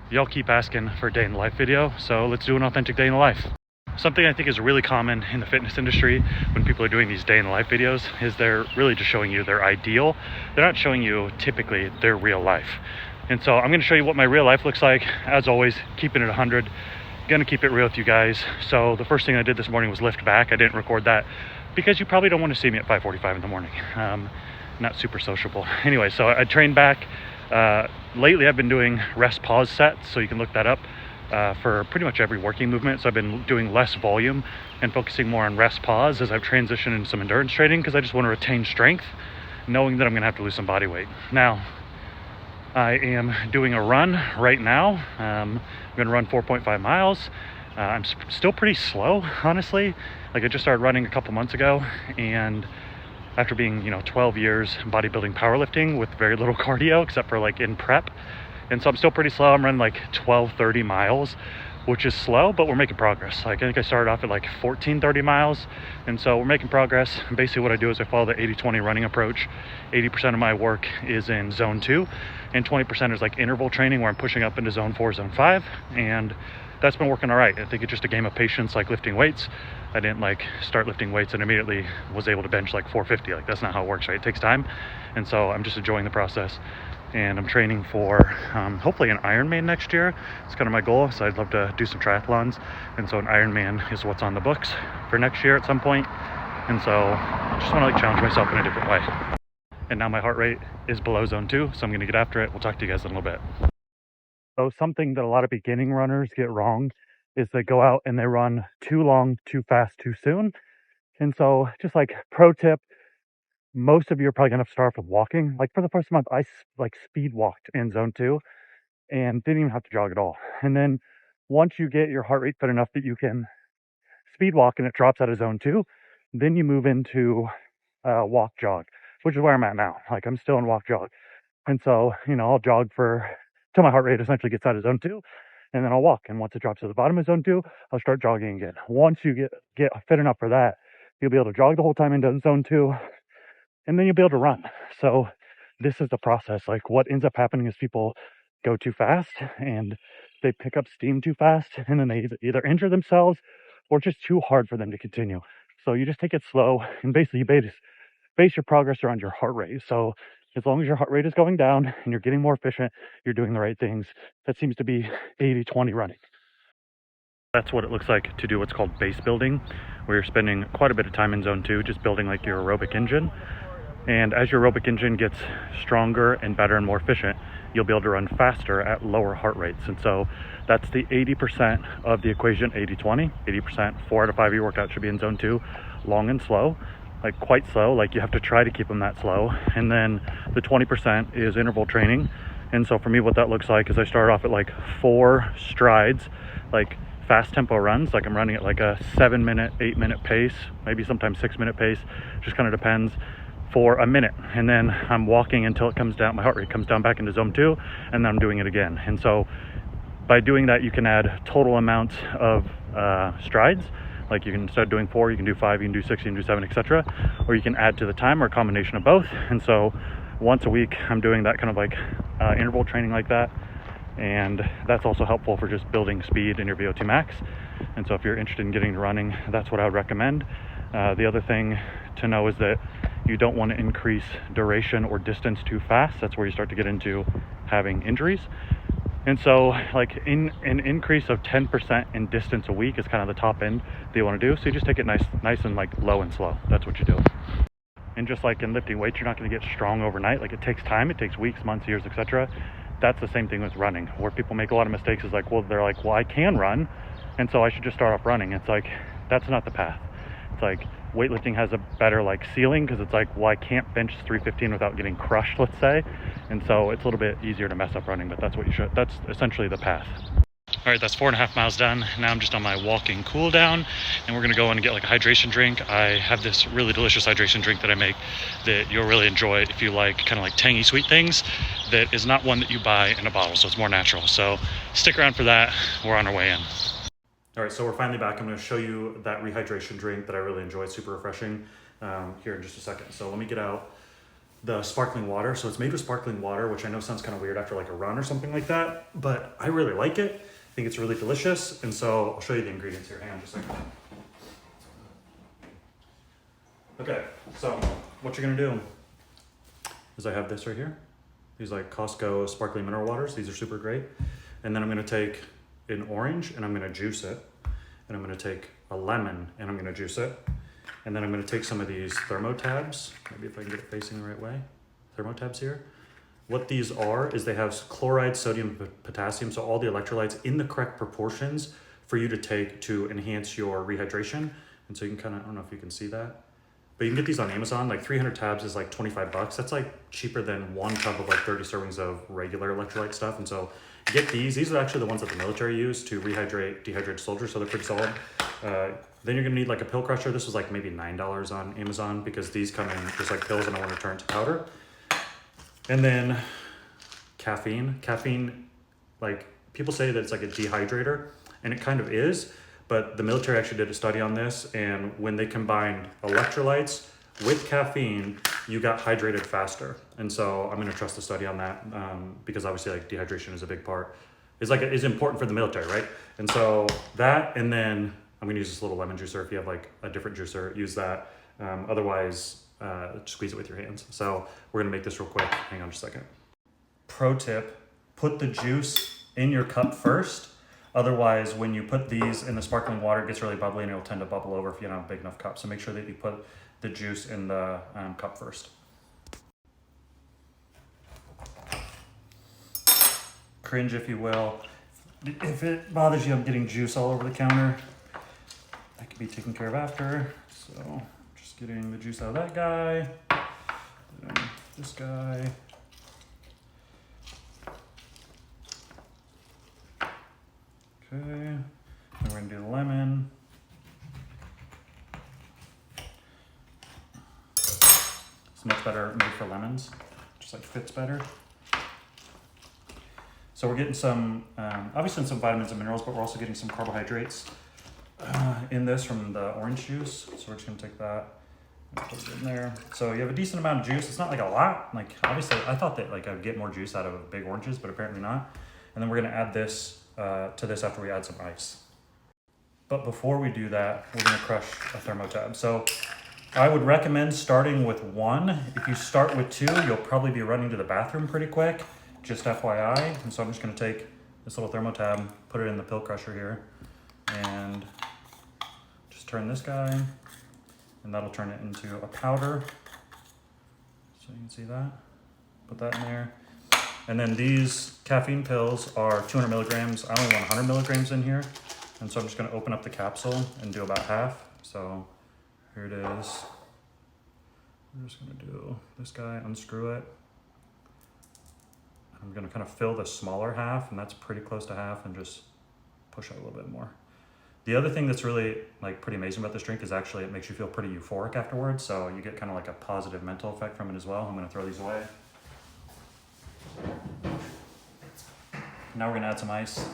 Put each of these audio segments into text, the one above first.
Y'all keep asking for a day in the life video, so let's do an authentic day in the life. Something I think is really common in the fitness industry when people are doing these day in the life videos is they're really just showing you their ideal. They're not showing you typically their real life. And so I'm going to show you what my real life looks like. As always, keeping it 100. Going to keep it real with you guys. So the first thing I did this morning was lift back. I didn't record that because you probably don't want to see me at 5:45 in the morning. Not super sociable. Anyway, so I trained back. Lately I've been doing rest pause sets, so you can look that up for pretty much every working movement. So I've been doing less volume and focusing more on rest pause as I've transitioned into some endurance training, because I just want to retain strength knowing that I'm going to have to lose some body weight. Now I am doing a run right now. I'm going to run 4.5 miles. I'm still pretty slow, honestly. Like, I just started running a couple months ago, and after being 12 years bodybuilding powerlifting with very little cardio except for like in prep, and so I'm still pretty slow. I'm running like 12-30 miles, which is slow, but we're making progress. Like, I think I started off at like 14-30 miles, and so we're making progress. Basically what I do is I follow the 80-20 running approach. 80% of my work is in zone 2, and 20% is like interval training where I'm pushing up into zone 4, zone 5, and that's been working all right. I think it's just a game of patience, like lifting weights. I didn't like start lifting weights and immediately was able to bench like 450. Like, that's not how it works, right? It takes time, and so I'm just enjoying the process. And I'm training for hopefully an Ironman next year. It's kind of my goal, so I'd love to do some triathlons, and so an Ironman is what's on the books for next year at some point. And so I just want to like challenge myself in a different way. And now my heart rate is below zone 2, so I'm going to get after it. We'll talk to you guys in a little bit. So something that a lot of beginning runners get wrong is they go out and they run too long, too fast, too soon. And so just like pro tip, most of you are probably going to start off with walking. Like, for the first month, I like speed walked in zone 2 and didn't even have to jog at all. And then once you get your heart rate fit enough that you can speed walk and it drops out of zone 2, then you move into walk jog, which is where I'm at now. Like, I'm still in walk jog. And so, I'll jog for till my heart rate essentially gets out of zone 2, and then I'll walk. And once it drops to the bottom of zone 2, I'll start jogging again. Once you get fit enough for that, you'll be able to jog the whole time into zone 2, and then you'll be able to run. So this is the process. Like, what ends up happening is people go too fast and they pick up steam too fast, and then they either injure themselves or it's just too hard for them to continue. So you just take it slow, and basically you base your progress around your heart rate. So as long as your heart rate is going down and you're getting more efficient, you're doing the right things. That seems to be 80-20 running. That's what it looks like to do what's called base building, where you're spending quite a bit of time in zone 2 just building like your aerobic engine. And as your aerobic engine gets stronger and better and more efficient, you'll be able to run faster at lower heart rates. And so that's the 80% of the equation. 80-20. 80%, 4 out of 5 of your workouts should be in zone 2, long and slow, like quite slow. Like, you have to try to keep them that slow. And then the 20% is interval training. And so for me, what that looks like is I start off at like 4 strides, like fast tempo runs. Like, I'm running at like a 7-minute, 8-minute pace, maybe sometimes 6-minute pace, just kind of depends, for a minute. And then I'm walking until it comes down, my heart rate comes down back into zone 2, and then I'm doing it again. And so by doing that, you can add total amounts of strides. Like, you can, instead of doing 4, you can do 5, you can do 6, you can do 7, etc. Or you can add to the time, or a combination of both. And so once a week I'm doing that kind of like interval training like that, and that's also helpful for just building speed in your VO2 max. And so if you're interested in getting to running, that's what I would recommend. The other thing to know is that you don't want to increase duration or distance too fast. That's where you start to get into having injuries. And so like an increase of 10% in distance a week is kind of the top end that you want to do. So you just take it nice and like low and slow. That's what you do. And just like in lifting weights, you're not going to get strong overnight. Like, it takes time. It takes weeks, months, years, etc. That's the same thing with running, where people make a lot of mistakes. Is like, well, they're like, well, I can run, and so I should just start off running. It's like, that's not the path. It's like, weightlifting has a better like ceiling, because it's like, well, I can't bench 315 without getting crushed, let's say. And so it's a little bit easier to mess up running, but that's what you should, that's essentially the path. All right, that's 4.5 miles done. Now I'm just on my walking cool down, and we're gonna go in and get like a hydration drink. I have this really delicious hydration drink that I make that you'll really enjoy if you like kind of like tangy sweet things, that is not one that you buy in a bottle, so it's more natural. So stick around for that. We're on our way in. All right, so we're finally back. I'm going to show you that rehydration drink that I really enjoy. It's super refreshing here in just a second. So let me get out the sparkling water. So it's made with sparkling water, which I know sounds kind of weird after like a run or something like that, but I really like it. I think it's really delicious. And so I'll show you the ingredients here. Hang on just a second. Okay, so what you're gonna do is I have this right here. These like Costco sparkling mineral waters. These are super great. And then I'm gonna take an orange and I'm gonna juice it. And I'm gonna take a lemon and I'm gonna juice it. And then I'm gonna take some of these thermotabs. Maybe if I can get it facing the right way. Thermotabs here. What these are is they have chloride, sodium, potassium, so all the electrolytes in the correct proportions for you to take to enhance your rehydration. And so you can kind of, I don't know if you can see that, but you can get these on Amazon. Like 300 tabs is like 25 bucks. That's like cheaper than one tub of like 30 servings of regular electrolyte stuff. And so get these. These are actually the ones that the military use to rehydrate dehydrated soldiers, so they're pretty solid. Then you're gonna need like a pill crusher. This was like maybe $9 on Amazon because these come in just like pills and I want to turn it to powder. And then caffeine. Caffeine, like people say that it's like a dehydrator, and it kind of is, but the military actually did a study on this, and when they combined electrolytes with caffeine, you got hydrated faster. And so I'm gonna trust the study on that because obviously like dehydration is a big part. Is important for the military, right? And so that, and then I'm gonna use this little lemon juicer. If you have like a different juicer, use that. Otherwise, squeeze it with your hands. So we're gonna make this real quick. Hang on just a second. Pro tip, put the juice in your cup first. Otherwise, when you put these in the sparkling water, it gets really bubbly and it'll tend to bubble over if you don't have a big enough cup. So make sure that you put the juice in the cup first. Cringe, if you will. If it bothers you, I'm getting juice all over the counter. That can be taken care of after. So just getting the juice out of that guy. Then this guy. Okay, and we're gonna do the lemon. It's much better made for lemons, just like fits better. So we're getting some, obviously some vitamins and minerals, but we're also getting some carbohydrates in this from the orange juice. So we're just gonna take that and put it in there. So you have a decent amount of juice. It's not like a lot. Like obviously I thought that like I'd get more juice out of big oranges, but apparently not. And then we're gonna add this to this after we add some ice. But before we do that, we're gonna crush a thermotab. So I would recommend starting with one. If you start with two, you'll probably be running to the bathroom pretty quick, just FYI. And so I'm just gonna take this little thermotab, put it in the pill crusher here, and just turn this guy, and that'll turn it into a powder. So you can see that. Put that in there. And then these caffeine pills are 200 milligrams. I only want 100 milligrams in here. And so I'm just gonna open up the capsule and do about half. So here it is. I'm just gonna do this guy, unscrew it. I'm gonna kind of fill the smaller half, and that's pretty close to half, and just push out a little bit more. The other thing that's really like pretty amazing about this drink is actually it makes you feel pretty euphoric afterwards. So you get kind of like a positive mental effect from it as well. I'm gonna throw these away. Now we're gonna add some ice.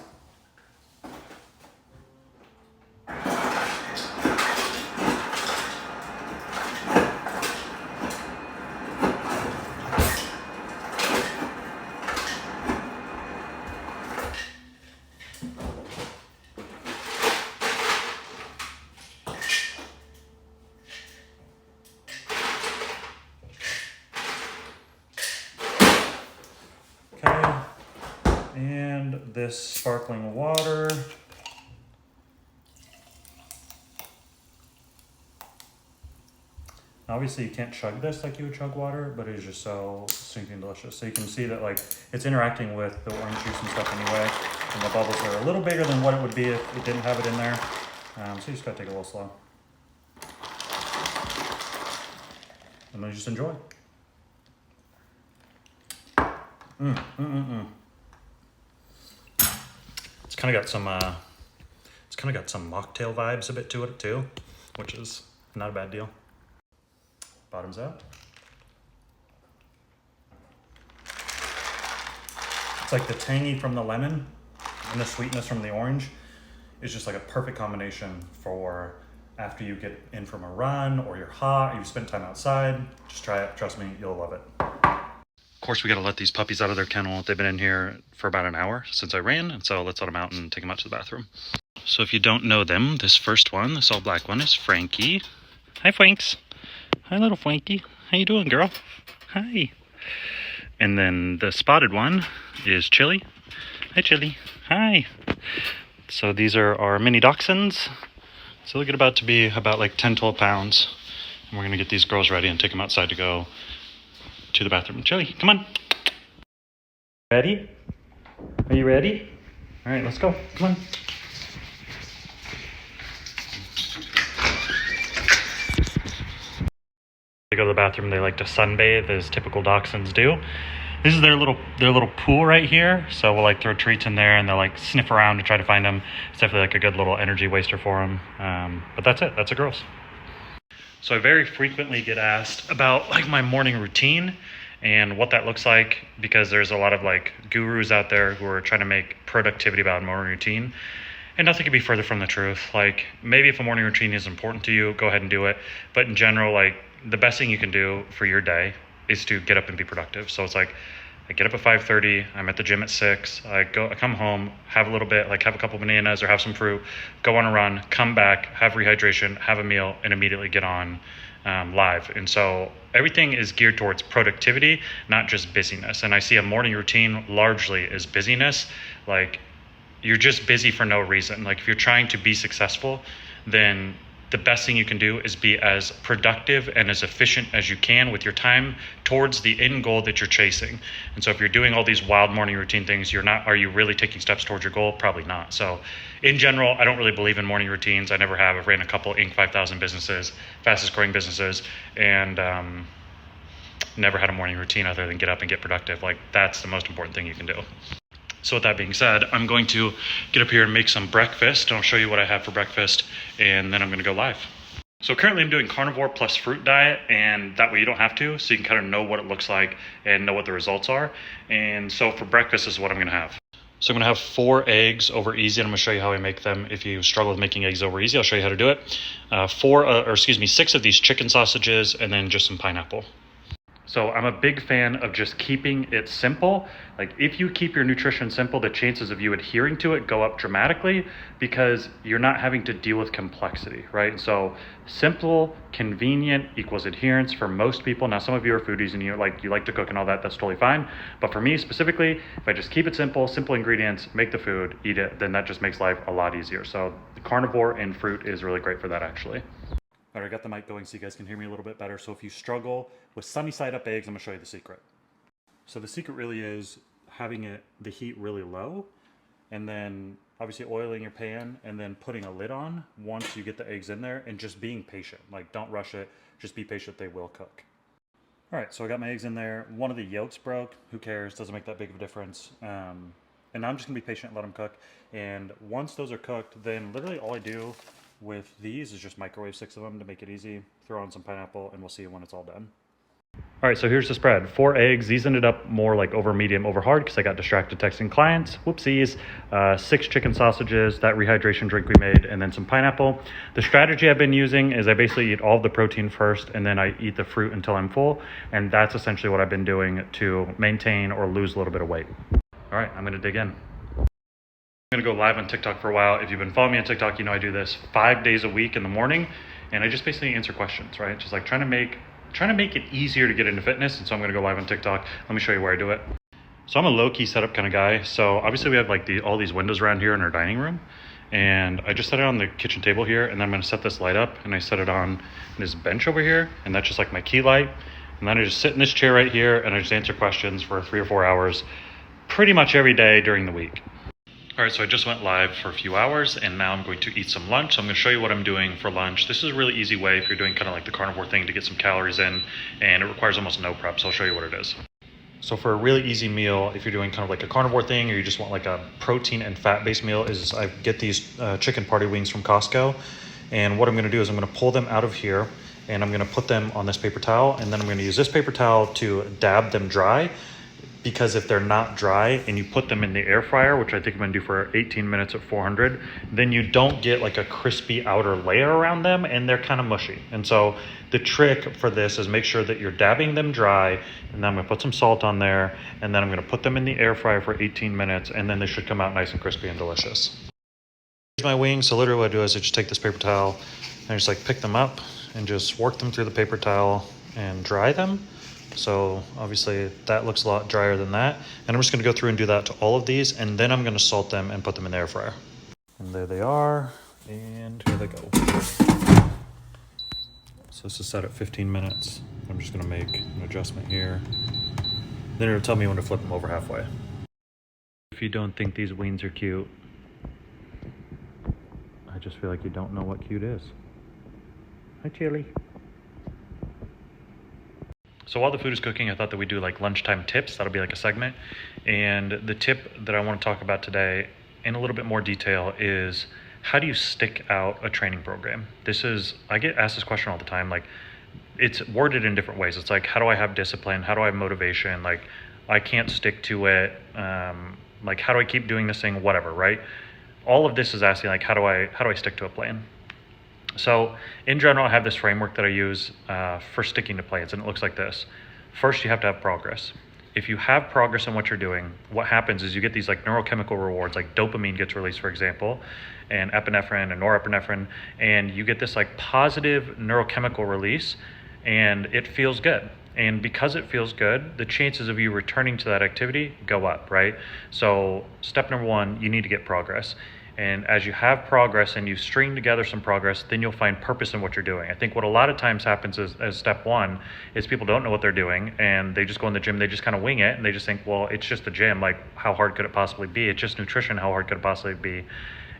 And this sparkling water. Obviously you can't chug this like you would chug water, but it is just so stinking delicious. So you can see that like it's interacting with the orange juice and stuff anyway, and the bubbles are a little bigger than what it would be if it didn't have it in there. So you just gotta take it a little slow. And then just enjoy. It's kind of got some mocktail vibes a bit to it too, which is not a bad deal. Bottoms up. It's like the tangy from the lemon and the sweetness from the orange is just like a perfect combination for after you get in from a run or you're hot, or you spent time outside. Just try it. Trust me, you'll love it. Of course, we got to let these puppies out of their kennel. They've been in here for about an hour since I ran, and so let's let them out and take them out to the bathroom. So if you don't know them, this first one, this all black one, is Frankie. Hi, Franks. Hi, little Frankie. How you doing, girl? Hi. And then the spotted one is Chili. Hi, Chili. Hi. So these are our mini dachshunds. So they're about to be about like 10, 12 pounds. And we're going to get these girls ready and take them outside to go to the bathroom. Chili, come on. Ready? Are you ready? All right, let's go. Come on. They go to the bathroom, they like to sunbathe as typical dachshunds do. This is their little pool right here. So we'll like throw treats in there and they'll like sniff around to try to find them. It's definitely like a good little energy waster for them. But that's it, that's a girls. So I very frequently get asked about like my morning routine and what that looks like, because there's a lot of like gurus out there who are trying to make productivity about a morning routine. And nothing could be further from the truth. Like maybe if a morning routine is important to you, go ahead and do it. But in general, like the best thing you can do for your day is to get up and be productive. So it's like I get up at 5:30, I'm at the gym at 6, I come home, have a little bit, like have a couple bananas or have some fruit, go on a run, come back, have rehydration, have a meal, and immediately get on live. And so everything is geared towards productivity, not just busyness. And I see a morning routine largely as busyness. Like you're just busy for no reason. Like if you're trying to be successful, then the best thing you can do is be as productive and as efficient as you can with your time towards the end goal that you're chasing. And so if you're doing all these wild morning routine things, are you really taking steps towards your goal? Probably not. So in general, I don't really believe in morning routines. I never have. I've ran a couple Inc. 5000 businesses, fastest growing businesses, and never had a morning routine other than get up and get productive. Like that's the most important thing you can do. So with that being said, I'm going to get up here and make some breakfast. And I'll show you what I have for breakfast, and then I'm going to go live. So currently I'm doing carnivore plus fruit diet, and that way you don't have to, so you can kind of know what it looks like and know what the results are. And so for breakfast is what I'm going to have. So I'm going to have 4 eggs over easy, and I'm going to show you how I make them. If you struggle with making eggs over easy, I'll show you how to do it. 6 of these chicken sausages, and then just some pineapple. So I'm a big fan of just keeping it simple. Like if you keep your nutrition simple, the chances of you adhering to it go up dramatically because you're not having to deal with complexity, right? So simple, convenient equals adherence for most people. Now, some of you are foodies and you like to cook and all that, that's totally fine. But for me specifically, if I just keep it simple ingredients, make the food, eat it, then that just makes life a lot easier. So the carnivore and fruit is really great for that actually. All right, I got the mic going so you guys can hear me a little bit better. So if you struggle with sunny side up eggs, I'm gonna show you the secret. So the secret really is having the heat really low, and then obviously oiling your pan, and then putting a lid on once you get the eggs in there, and just being patient. Like don't rush it, just be patient, they will cook. All right, so I got my eggs in there. One of the yolks broke, who cares, doesn't make that big of a difference. And now I'm just gonna be patient and let them cook. And once those are cooked, then literally all I do with these is just microwave 6 of them to make it easy, throw on some pineapple, and we'll see when it's all done. All right, so here's the spread. 4 eggs. These ended up more like over medium, over hard because I got distracted texting clients. Whoopsies. 6 chicken sausages, that rehydration drink we made, and then some pineapple. The strategy I've been using is I basically eat all of the protein first, and then I eat the fruit until I'm full, and that's essentially what I've been doing to maintain or lose a little bit of weight. All right, I'm gonna dig in. I'm gonna go live on TikTok for a while. If you've been following me on TikTok, you know I do this 5 days a week in the morning, and I just basically answer questions, right? Just like trying to make it easier to get into fitness. And so I'm gonna go live on TikTok. Let me show you where I do it. So I'm a low-key setup kind of guy. So obviously we have like all these windows around here in our dining room, and I just set it on the kitchen table here, and then I'm gonna set this light up, and I set it on this bench over here, and that's just like my key light. And then I just sit in this chair right here, and I just answer questions for 3 or 4 hours, pretty much every day during the week. All right, so I just went live for a few hours, and now I'm going to eat some lunch. So I'm going to show you what I'm doing for lunch. This is a really easy way if you're doing kind of like the carnivore thing to get some calories in, and it requires almost no prep. So I'll show you what it is. So for a really easy meal, if you're doing kind of like a carnivore thing, or you just want like a protein and fat-based meal, is I get these chicken party wings from Costco. And what I'm going to do is I'm going to pull them out of here, and I'm going to put them on this paper towel, and then I'm going to use this paper towel to dab them dry. because if they're not dry and you put them in the air fryer, which I think I'm gonna do for 18 minutes at 400, then you don't get like a crispy outer layer around them and they're kind of mushy. And so the trick for this is make sure that you're dabbing them dry, and then I'm gonna put some salt on there, and then I'm gonna put them in the air fryer for 18 minutes, and then they should come out nice and crispy and delicious. Here's my wings. So literally what I do is I just take this paper towel and I just like pick them up and just work them through the paper towel and dry them. So obviously that looks a lot drier than that. And I'm just gonna go through and do that to all of these, and then I'm gonna salt them and put them in the air fryer. And there they are, and here they go. So this is set at 15 minutes. I'm just gonna make an adjustment here. Then it'll tell me when to flip them over halfway. If you don't think these wings are cute, I just feel like you don't know what cute is. Hi, Chili. So while the food is cooking, I thought that we'd do like lunchtime tips. That'll be like a segment. And the tip that I want to talk about today in a little bit more detail is, how do you stick out a training program? I get asked this question all the time. Like, it's worded in different ways. It's like, how do I have discipline? How do I have motivation? Like, I can't stick to it. Like, how do I keep doing this thing? Whatever, right? All of this is asking like, how do I stick to a plan? So in general, I have this framework that I use for sticking to plans, and it looks like this. First, you have to have progress. If you have progress in what you're doing, what happens is you get these like neurochemical rewards, like dopamine gets released, for example, and epinephrine and norepinephrine, and you get this like positive neurochemical release, and it feels good. And because it feels good, the chances of you returning to that activity go up, right? So step number one, you need to get progress. And as you have progress and you string together some progress, then you'll find purpose in what you're doing. I think what a lot of times happens is, as step one, is people don't know what they're doing, and they just go in the gym, they just kind of wing it, and they just think, well, it's just the gym, like how hard could it possibly be? It's just nutrition, how hard could it possibly be?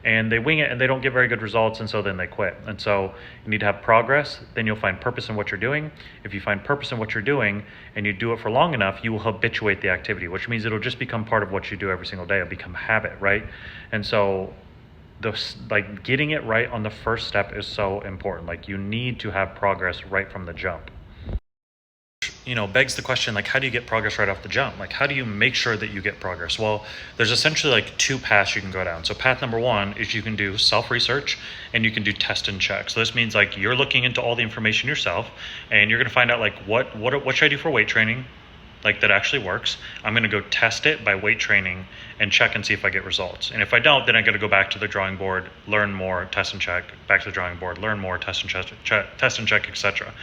And they wing it and they don't get very good results, and so then they quit. And so you need to have progress, then you'll find purpose in what you're doing. If you find purpose in what you're doing and you do it for long enough, you will habituate the activity, which means it'll just become part of what you do every single day. It'll become habit, right? And so like getting it right on the first step is so important. Like, you need to have progress right from the jump. Begs the question, like, how do you get progress right off the jump? Like, how do you make sure that you get progress? Well, there's essentially like two paths you can go down. So path number one is you can do self-research and you can do test and check. So this means like you're looking into all the information yourself, and you're going to find out like what should I do for weight training, like that actually works. I'm going to go test it by weight training and check and see if I get results. And if I don't, then I got to go back to the drawing board, learn more, test and check, back to the drawing board, learn more, test and check, etc.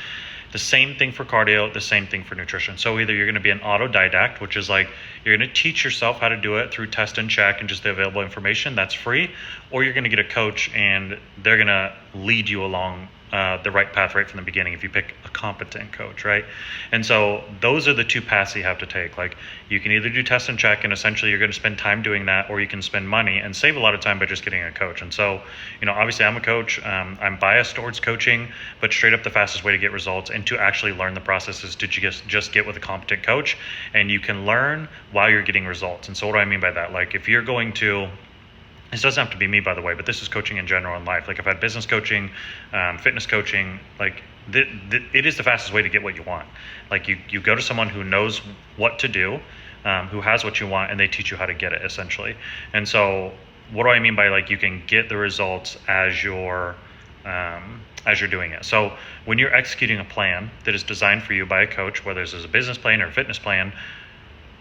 The same thing for cardio, the same thing for nutrition. So either you're going to be an autodidact, which is like you're going to teach yourself how to do it through test and check and just the available information, that's free, or you're going to get a coach and they're going to lead you along the right path right from the beginning if you pick a competent coach, right? And so those are the two paths you have to take. Like, you can either do test and check, and essentially you're going to spend time doing that, or you can spend money and save a lot of time by just getting a coach. And so, obviously I'm a coach. I'm biased towards coaching, but straight up the fastest way to get results and to actually learn the process is to just get with a competent coach, and you can learn while you're getting results. And so what do I mean by that? Like, if you're going to, this doesn't have to be me, by the way, but this is coaching in general in life. Like, I've had business coaching, fitness coaching, like it is the fastest way to get what you want. Like, you go to someone who knows what to do, who has what you want, and they teach you how to get it, essentially. And so what do I mean by like you can get the results as you're doing it? So when you're executing a plan that is designed for you by a coach, whether it's a business plan or a fitness plan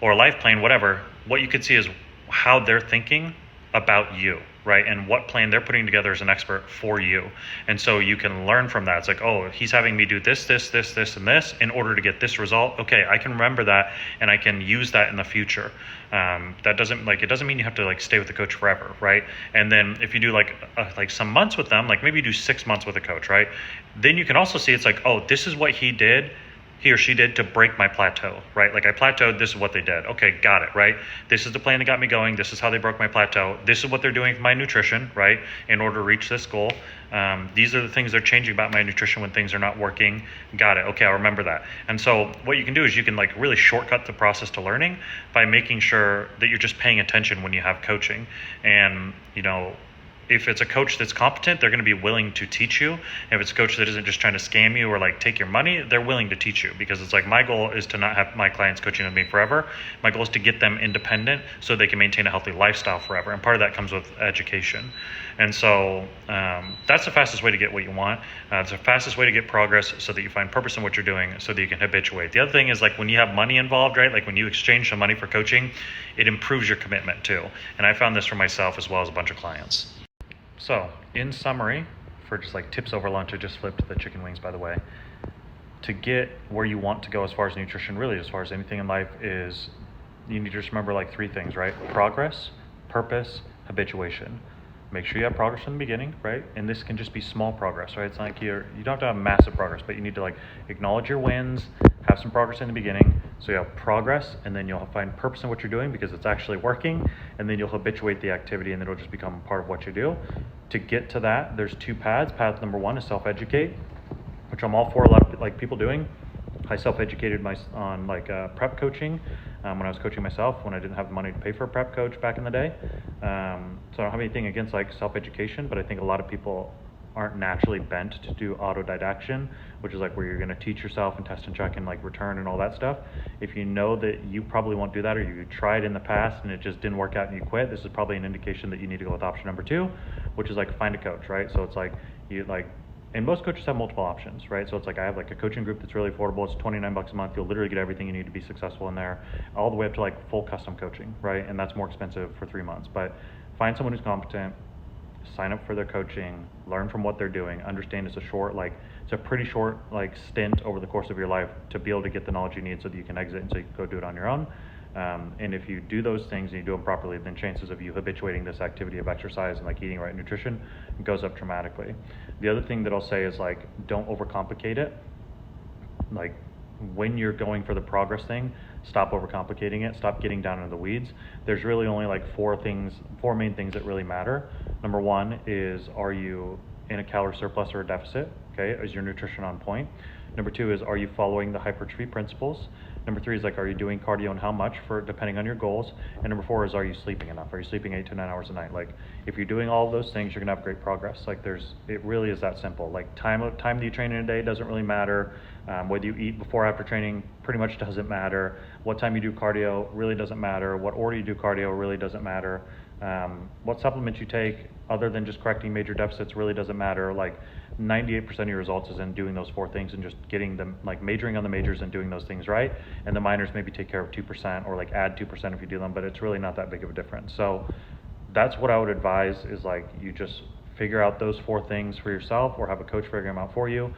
or a life plan, whatever, what you can see is how they're thinking about you, right? And what plan they're putting together as an expert for you. And so you can learn from that. It's like, oh, he's having me do this, and this in order to get this result. Okay, I can remember that and I can use that in the future. It doesn't mean you have to like stay with the coach forever, right? And then if you do like some months with them, like maybe you do 6 months with a coach, right? Then you can also see it's like, oh, this is what he or she did to break my plateau, right? Like, I plateaued, this is what they did. Okay, got it, right? This is the plan that got me going. This is how they broke my plateau. This is what they're doing for my nutrition, right? In order to reach this goal. These are the things they're changing about my nutrition when things are not working. Got it. Okay, I'll remember that. And so what you can do is you can like really shortcut the process to learning by making sure that you're just paying attention when you have coaching. And, if it's a coach that's competent, they're going to be willing to teach you. And if it's a coach that isn't just trying to scam you or like take your money, they're willing to teach you, because it's like, my goal is to not have my clients coaching with me forever. My goal is to get them independent so they can maintain a healthy lifestyle forever. And part of that comes with education. And so that's the fastest way to get what you want. It's the fastest way to get progress, so that you find purpose in what you're doing, so that you can habituate. The other thing is, like, when you have money involved, right? Like when you exchange some money for coaching, it improves your commitment too. And I found this for myself as well as a bunch of clients. So in summary, for just like tips over lunch, I just flipped the chicken wings, by the way. To get where you want to go as far as nutrition, really as far as anything in life, is you need to just remember like 3 things, right? Progress, purpose, habituation. Make sure you have progress from the beginning, right? And this can just be small progress, right? It's not like you don't have to have massive progress, but you need to like acknowledge your wins, have some progress in the beginning, so you have progress, and then you'll find purpose in what you're doing because it's actually working, and then you'll habituate the activity, and it'll just become part of what you do. To get to that, there's 2 paths. Path number 1 is self-educate, which I'm all for a lot of like people doing. I self-educated on prep coaching when I was coaching myself, when I didn't have the money to pay for a prep coach back in the day. So I don't have anything against like self-education, but I think a lot of people aren't naturally bent to do autodidaction, which is like where you're going to teach yourself and test and check and like return and all that stuff. If you know that you probably won't do that, or you tried in the past and it just didn't work out and you quit, this is probably an indication that you need to go with option number 2, which is like find a coach, right? So it's like and most coaches have multiple options, right? So it's like, I have like a coaching group that's really affordable. It's $29 a month. You'll literally get everything you need to be successful in there, all the way up to like full custom coaching, right? And that's more expensive for 3 months. But find someone who's competent, sign up for their coaching, learn from what they're doing, understand it's a pretty short like stint over the course of your life to be able to get the knowledge you need so that you can exit and so you can go do it on your own. And if you do those things and you do them properly, then chances of you habituating this activity of exercise and like eating right nutrition goes up dramatically. The other thing that I'll say is like, don't overcomplicate it. Like when you're going for the progress thing, stop overcomplicating it, stop getting down into the weeds. There's really only like 4 main things that really matter. Number 1 is, are you in a calorie surplus or a deficit? Okay, is your nutrition on point? Number 2 is, are you following the hypertrophy principles? Number 3 is like, are you doing cardio and how much, for depending on your goals? And number 4 is, are you sleeping enough? Are you sleeping 8 to 9 hours a night? Like if you're doing all of those things, you're gonna have great progress. Like it really is that simple. Like time that you train in a day doesn't really matter. Whether you eat before or after training pretty much doesn't matter. What time you do cardio really doesn't matter. What order you do cardio really doesn't matter. What supplements you take, other than just correcting major deficits, really doesn't matter. Like 98% of your results is in doing those 4 things and just getting them, like majoring on the majors and doing those things right. And the minors maybe take care of 2% or like add 2% if you do them, but it's really not that big of a difference. So that's what I would advise, is like you just figure out those 4 things for yourself, or have a coach figure them out for you.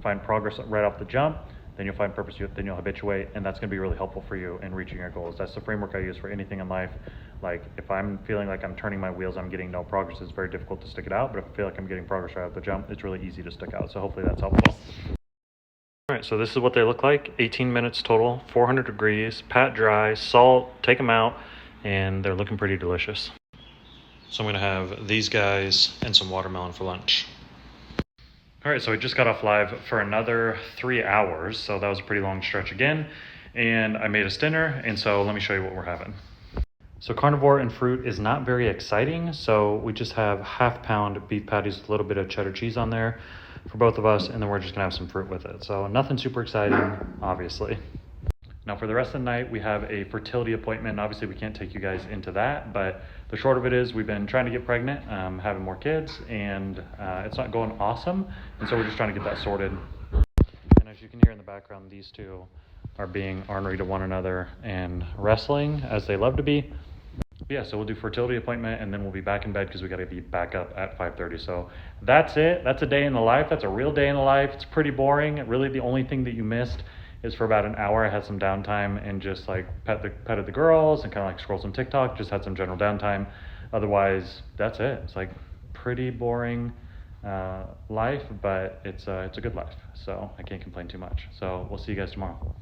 Find progress right off the jump, then you'll find purpose, then you'll habituate, and that's going to be really helpful for you in reaching your goals. That's the framework I use for anything in life. Like if I'm feeling like I'm turning my wheels, I'm getting no progress, it's very difficult to stick it out. But if I feel like I'm getting progress right off the jump, it's really easy to stick out. So hopefully that's helpful. All right, so this is what they look like. 18 minutes total, 400 degrees, pat dry, salt, take them out, and they're looking pretty delicious. So I'm gonna have these guys and some watermelon for lunch. All right, so we just got off live for another 3 hours, so that was a pretty long stretch again. And I made us dinner, and so let me show you what we're having. So carnivore and fruit is not very exciting, so we just have half-pound beef patties with a little bit of cheddar cheese on there for both of us, and then we're just gonna have some fruit with it. So nothing super exciting, obviously. Now for the rest of the night, we have a fertility appointment. Obviously we can't take you guys into that, but the short of it is we've been trying to get pregnant, having more kids, and it's not going awesome. And so we're just trying to get that sorted. And as you can hear in the background, these 2 are being ornery to one another and wrestling as they love to be. But yeah, so we'll do fertility appointment, and then we'll be back in bed because we got to be back up at 5:30. So that's it. That's a day in the life. That's a real day in the life. It's pretty boring. Really the only thing that you missed is for about an hour I had some downtime and just like petted the girls and kind of like scrolled some TikTok, just had some general downtime. Otherwise, that's it. It's like pretty boring life, but it's a good life. So I can't complain too much. So we'll see you guys tomorrow.